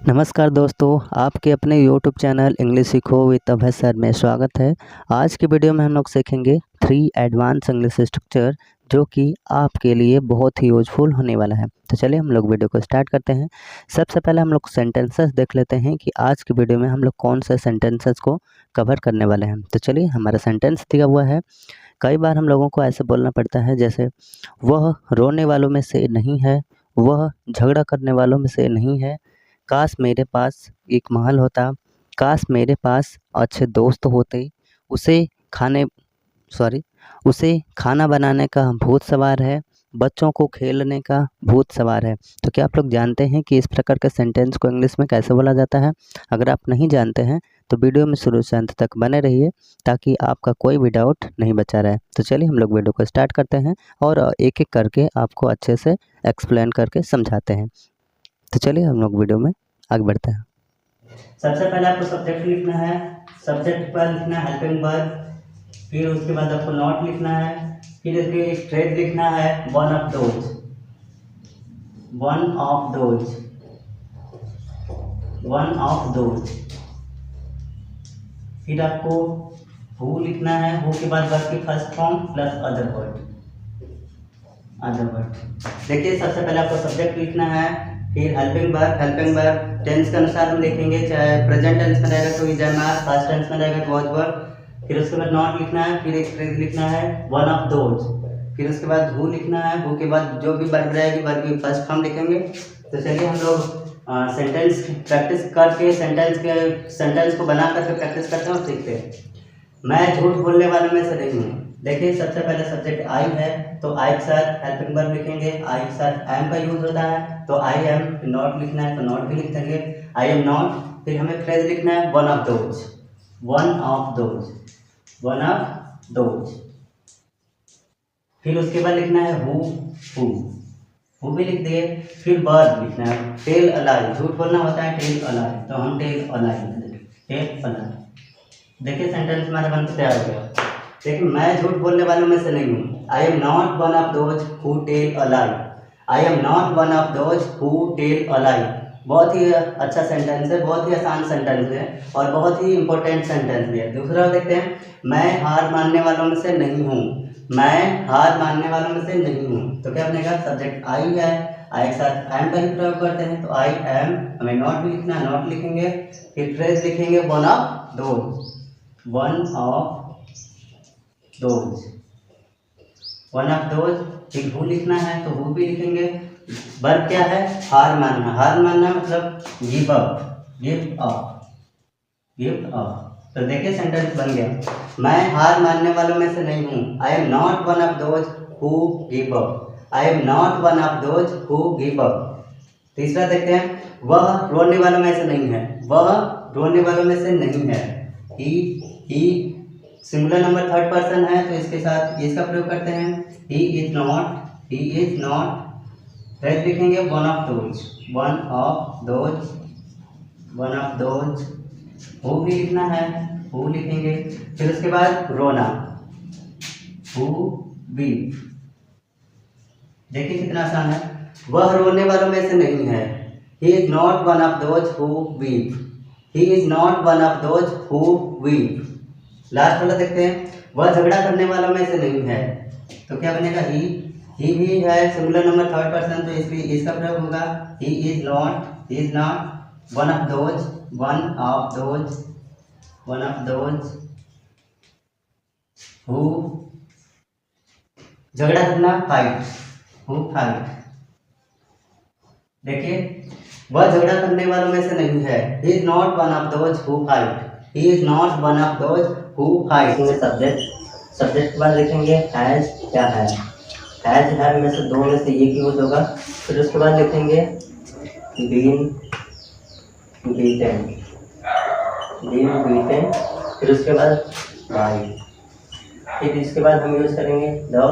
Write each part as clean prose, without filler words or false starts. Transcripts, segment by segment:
नमस्कार दोस्तों, आपके अपने यूट्यूब चैनल इंग्लिश सीखो विद अभय सर में स्वागत है। आज के वीडियो में हम लोग सीखेंगे 3 एडवांस इंग्लिश स्ट्रक्चर जो कि आपके लिए बहुत ही यूजफुल होने वाला है। तो चलिए हम लोग वीडियो को स्टार्ट करते हैं। सबसे पहले हम लोग सेंटेंसेस देख लेते हैं कि आज की वीडियो में हम लोग कौन से सेंटेंसेस को कवर करने वाले हैं। तो चलिए, हमारा सेंटेंस दिया हुआ है। कई बार हम लोगों को ऐसे बोलना पड़ता है, जैसे वह रोने वालों में से नहीं है, वह झगड़ा करने वालों में से नहीं है, काश मेरे पास एक महल होता, काश मेरे पास अच्छे दोस्त होते, उसे खाने सॉरी उसे खाना बनाने का भूत सवार है, बच्चों को खेलने का भूत सवार है। तो क्या आप लोग जानते हैं कि इस प्रकार के सेंटेंस को इंग्लिश में कैसे बोला जाता है? अगर आप नहीं जानते हैं तो वीडियो में शुरू से अंत तक बने रहिए ताकि आपका कोई भी डाउट नहीं बचा रहे। तो चलिए हम लोग वीडियो को स्टार्ट करते हैं और एक एक करके आपको अच्छे से एक्सप्लेन करके समझाते हैं। तो चलिए हम लोग वीडियो में आगे बढ़ते हैं। सबसे पहले आपको सब्जेक्ट लिखना है। सब्जेक्ट पर लिखना है हेल्पिंग वर्ब, फिर उसके बाद आपको नॉट लिखना है, फिर इसके स्ट्रेट लिखना है one of those, one of those, one of those. फिर आपको हु लिखना है, हु के बाद वर्ब की first form plus other word, other word. देखिए, सबसे पहले आपको सब्जेक्ट लिखना है, फिर हेल्पिंग वर्ब टेंस के अनुसार हम लिखेंगे। चाहे प्रेजेंट टेंस में रहेगा तो is am are, past tense में रहेगा तो वाज वर। फिर उसके बाद नॉट लिखना है, फिर एक फ्रेज लिखना है वन ऑफ दोज। फिर उसके बाद हु लिखना है, हु के बाद जो भी वर्ब रहेगी वर्ब की फर्स्ट फॉर्म लिखेंगे। तो चलिए हम लोग सेंटेंस प्रैक्टिस करके सेंटेंस को बना करके प्रैक्टिस करते हैं और सीखते हैं। मैं झूठ बोलने वालों में से नहीं हूँ। देखिए, सबसे पहले सब्जेक्ट आई है तो आई के साथ हेल्पिंग वर्ब लिखेंगे। आई के साथ एम का यूज होता है तो आई एम। नॉट लिखना है तो नॉट भी लिख देंगे, आई एम नॉट। फिर हमें फ्रेज लिखना है one of those, one of those, one of those. फिर उसके बाद लिखना है हु भी लिख दिए। फिर वर्ब लिखना है टेल अ लाई, झूठ बोलना होता है टेल अ लाई, तो हम टेल अ लाई लिख देंगे, टेल अ लाई। देखिए, सेंटेंस हमारा बनकर तैयार हो गया। देखिए, मैं झूठ बोलने वालों में से नहीं हूँ। I am not one of those who tell a lie, I am not one of those who tell a lie. बहुत ही अच्छा सेंटेंस है, बहुत ही आसान सेंटेंस है और बहुत ही इंपॉर्टेंट सेंटेंस भी है। दूसरा देखते हैं, मैं हार मानने वालों में से नहीं हूँ। मैं हार मानने वालों में से नहीं हूँ, तो क्या बनेगा? सब्जेक्ट आई है, आई के साथ एम का ही प्रयोग करते हैं तो आई एम। हमें नॉट भी लिखना है, नॉट लिखेंगे। फिर फ्रेज लिखेंगे one of those, one of those, one of those. फिर हु लिखना है तो हु भी लिखेंगे। वर्ब क्या है? हार मानना। हार मानना मतलब give up, give up, give up. तो देखिए, सेंटेंस बन गया। मैं हार मानने वालों में से नहीं हूँ। I am not one of those who give up, I am not one of those who give up. तीसरा देखते हैं, वह रोने वालों में से नहीं है। वह रोने वालों में से नहीं है। He singular number third person है तो इसके साथ इसका प्रयोग करते हैं। He is not, he is not. Phrase लिखेंगे one of those, one of those, one of those. Who भी लिखना है, हु लिखेंगे। फिर उसके बाद रोना, हु भी। देखिए कितना आसान है। वह रोने वालों में से नहीं है। ही is not one of those who weep, he is not one of those who weep. Last वाला देखते हैं, वह झगड़ा करने वालों में से नहीं है। तो क्या बनेगा? ही भी है सिंगुलर नंबर थर्ड पर्सन तो इसका प्रयोग होगा ही is not, he is not one of those, one of those, one of those who झगड़ा करना फाइट, हु फाइट। देखिए, वह झगड़ा करने वालों में से नहीं है। ही is not one of those who fight, he is not one of those who fight. Subject के बाद लिखेंगे हैज, क्या है? हैज है में से दो में से एक यूज होगा। फिर उसके बाद लिखेंगे बीन बीटन, बीन बीटन। फिर उसके बाद बाई। फिर इसके बाद हम यूज करेंगे द।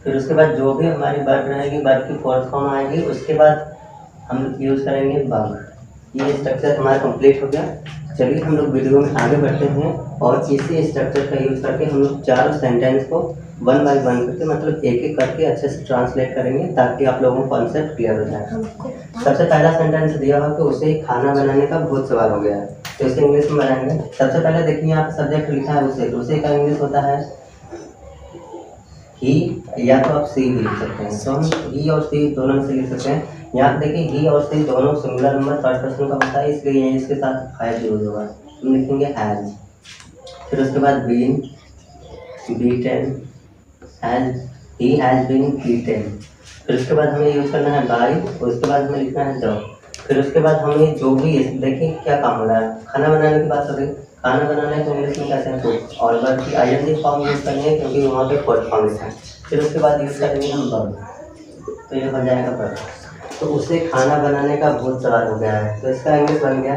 फिर उसके बाद जो भी हमारी वर्ब रहेगी, वर्ब की फोर्थ फॉर्म आएगी, उसके बाद हम यूज करेंगे बग। ये स्ट्रक्चर हमारा कंप्लीट हो गया। चलिए हम लोग वीडियो में आगे बढ़ते हैं और इसी स्ट्रक्चर का यूज़ करके हम लोग चारों सेंटेंस को वन बाय वन करके मतलब एक एक करके अच्छे से ट्रांसलेट करेंगे ताकि आप लोगों को कॉन्सेप्ट क्लियर हो जाए। सबसे पहला सेंटेंस दिया हुआ कि उसे खाना बनाने का बहुत सवाल हो गया है, तो इसे इंग्लिश में बनाएंगे। सबसे पहले देखिए यहाँ पे सब्जेक्ट लिखा है उसे, तो उसे का इंग्लिश होता है ही, या तो आप सी भी लिख सकते हैं। तो हम ही और सी दोनों में से लिख सकते हैं। यहाँ पे देखिए ही और सी दोनों सिंगुलर नंबर थर्ड पर्सन का होता है, इसलिए इसके साथ हैज यूज होगा। हम लिखेंगे हैज, फिर उसके बाद been, beaten, has, he has been beaten. फिर उसके बाद हमें यूज करना है बाय, उसके बाद हमें लिखना है द। फिर उसके बाद हमें जो भी देखिए क्या काम हो रहा है, खाना बनाने की बात हो रही। खाना बनाने को इंग्लिश में कहते हैं कुक, और वर्ब की आईएनजी फॉर्म यूज करेंगे क्योंकि वहाँ पे फर्स्ट फॉर्म है। फिर उसके बाद यूज करेंगे हम वर्ब, तो ये बन जाएगा वर्ब। तो उसे खाना बनाने का बहुत सवाल हो गया है, तो इसका इंग्लिश बन गया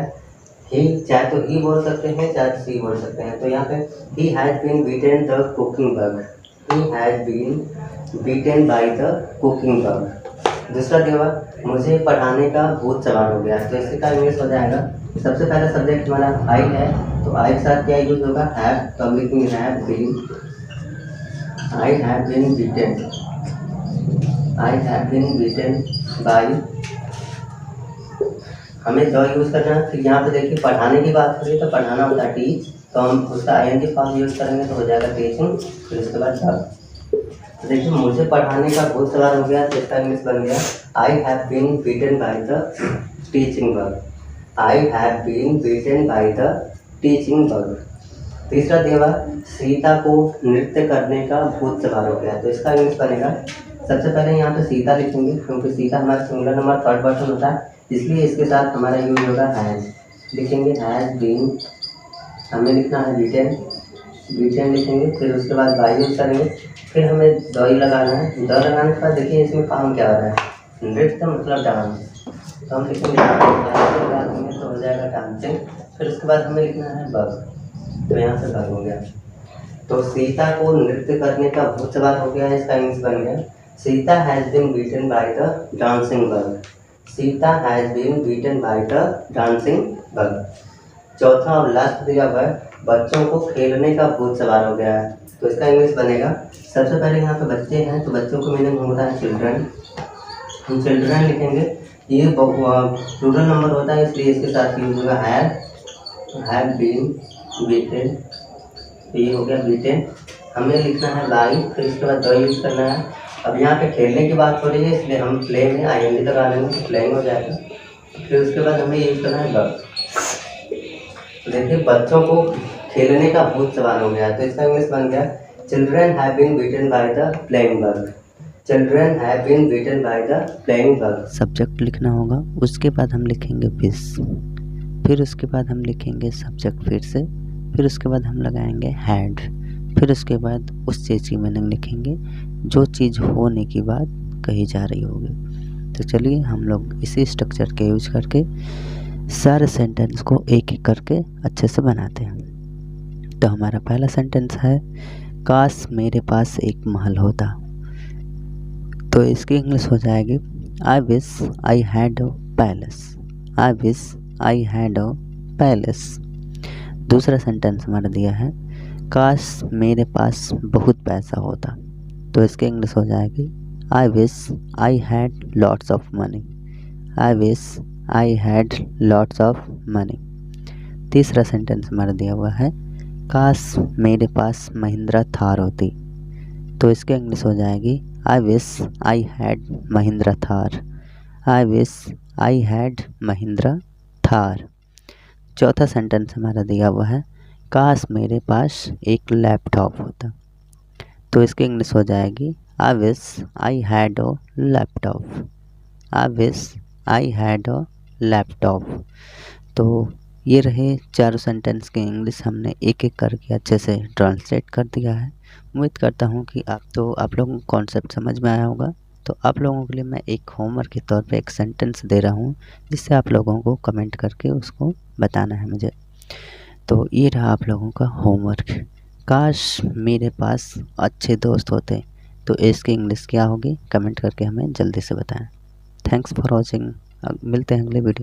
ही। चाहे तो ही बोल सकते हैं, चाहे तो सी बोल सकते हैं। तो यहाँ पे he has been beaten the cooking bug, he has been beaten by the cooking bug. दूसरा देवा मुझे पढ़ाने का बहुत सवाल हो गया, तो इसका इंग्लिश हो जाएगा। सबसे पहला सब्जेक्ट हमारा आई है, तो आई के साथ क्या यूज होगा, हैव। तो हम लिखेंगे have been, I have been beaten, I have been beaten by. हमें द यूज करना है। फिर यहाँ पे देखिए पढ़ाने की बात करें तो पढ़ाना होता है टीच, तो हम उसका आईएनजी फॉर्म यूज करेंगे तो हो जाएगा टीचिंग। फिर उसके बाद द। तो देखिए मुझे पढ़ाने का बहुत सवाल हो गया, तो इसका इंग्लिश बन गया I have been beaten by the teaching bug, I have been beaten by the teaching bug. तीसरा देवा सीता को नृत्य करने का बहुत सवाल हो गया, तो इसका इंग्लिश बनेगा। सबसे पहले यहाँ पे सीता लिखेंगे क्योंकि सीता हमारा सिंगुलर नंबर थर्ड पर्सन होता है, इसलिए इसके साथ हमारा यूज होगा हैज। लिखेंगे हैज बीन, हमें लिखना है बीटेन, बीटेन लिखेंगे। फिर उसके बाद बाई यूज करेंगे। फिर हमें द लगाना है। द लगाने के बाद देखिए इसमें काम क्या हो रहा है, नृत्य मतलब डांस, तो हम लिखेंगे डांस, तो हो जाएगा डांसिंग। फिर उसके बाद हमें लिखना है बग, तो यहाँ से बग हो गया। तो सीता को नृत्य करने का बहुत सवाल हो गया है, इसका इंग्लिश बन गया Sita has been beaten by the dancing bug, Sita has been beaten by the dancing bug. चौथा और लास्ट दिया हुआ है बच्चों को खेलने का बहुत सवाल हो गया है, तो इसका इंग्लिश बनेगा। सबसे पहले यहाँ पे बच्चे हैं, तो बच्चों को मीनिंग होता है चिल्ड्रन, हम चिल्ड्रन लिखेंगे। ये प्लूरल नंबर होता है, इसलिए इसके साथ यूज होगा हैव बीन बीटेन, ये हो गया बीटेन। हमें लिखना है बाई, फिर इसके बाद द यूज करना है। अब यहाँ पे खेलने की बात हो रही है, इसलिए हम प्ले में आईएनजी लगा लेंगे, तो प्लेइंग हो जाएगा। फिर उसके बाद हमें यूज करना है बग। देखिए बच्चों को खेलने का बहुत सवाल हो गया, तो इसका इंग्लिश बन गया children have been beaten by the playing bug, children have been beaten by the playing bug. Subject लिखना होगा, उसके बाद हम लिखेंगे विश, फिर उसके बाद हम लिखेंगे सब्जेक्ट फिर से, फिर उसके बाद हम लगाएंगे हैड, फिर उसके बाद उस चीज़ की मीनिंग लिखेंगे जो चीज़ होने की बात कही जा रही होगी। तो चलिए हम लोग इसी स्ट्रक्चर के यूज करके सारे सेंटेंस को एक एक करके अच्छे से बनाते हैं। तो हमारा पहला सेंटेंस है काश मेरे पास एक महल होता, तो इसकी इंग्लिश हो जाएगी I wish I had a palace, I wish I had a palace. दूसरा सेंटेंस हमारा दिया है काश मेरे पास बहुत पैसा होता, तो इसकी इंग्लिश हो जाएगी I wish I had lots of money, I wish I had lots of money. तीसरा सेंटेंस हमारा दिया हुआ है काश मेरे पास महिंद्रा थार होती, तो इसकी इंग्लिश हो जाएगी I wish I had Mahindra Thar, I wish I had Mahindra Thar. चौथा सेंटेंस हमारा दिया हुआ है काश मेरे पास एक लैपटॉप होता, तो इसकी इंग्लिश हो जाएगी I wish I had a laptop, I wish I had a laptop. तो ये रहे चारों सेंटेंस के इंग्लिश हमने एक एक करके अच्छे से ट्रांसलेट कर दिया है। उम्मीद करता हूँ कि आप लोगों को कॉन्सेप्ट समझ में आया होगा। तो आप लोगों के लिए मैं एक होमवर्क के तौर पे एक सेंटेंस दे रहा हूँ, जिससे आप लोगों को कमेंट करके उसको बताना है मुझे। तो ये रहा आप लोगों का होमवर्क, काश मेरे पास अच्छे दोस्त होते, तो इसकी इंग्लिश क्या होगी कमेंट करके हमें जल्दी से बताएं। थैंक्स फॉर वॉचिंग, मिलते हैं अगले वीडियो।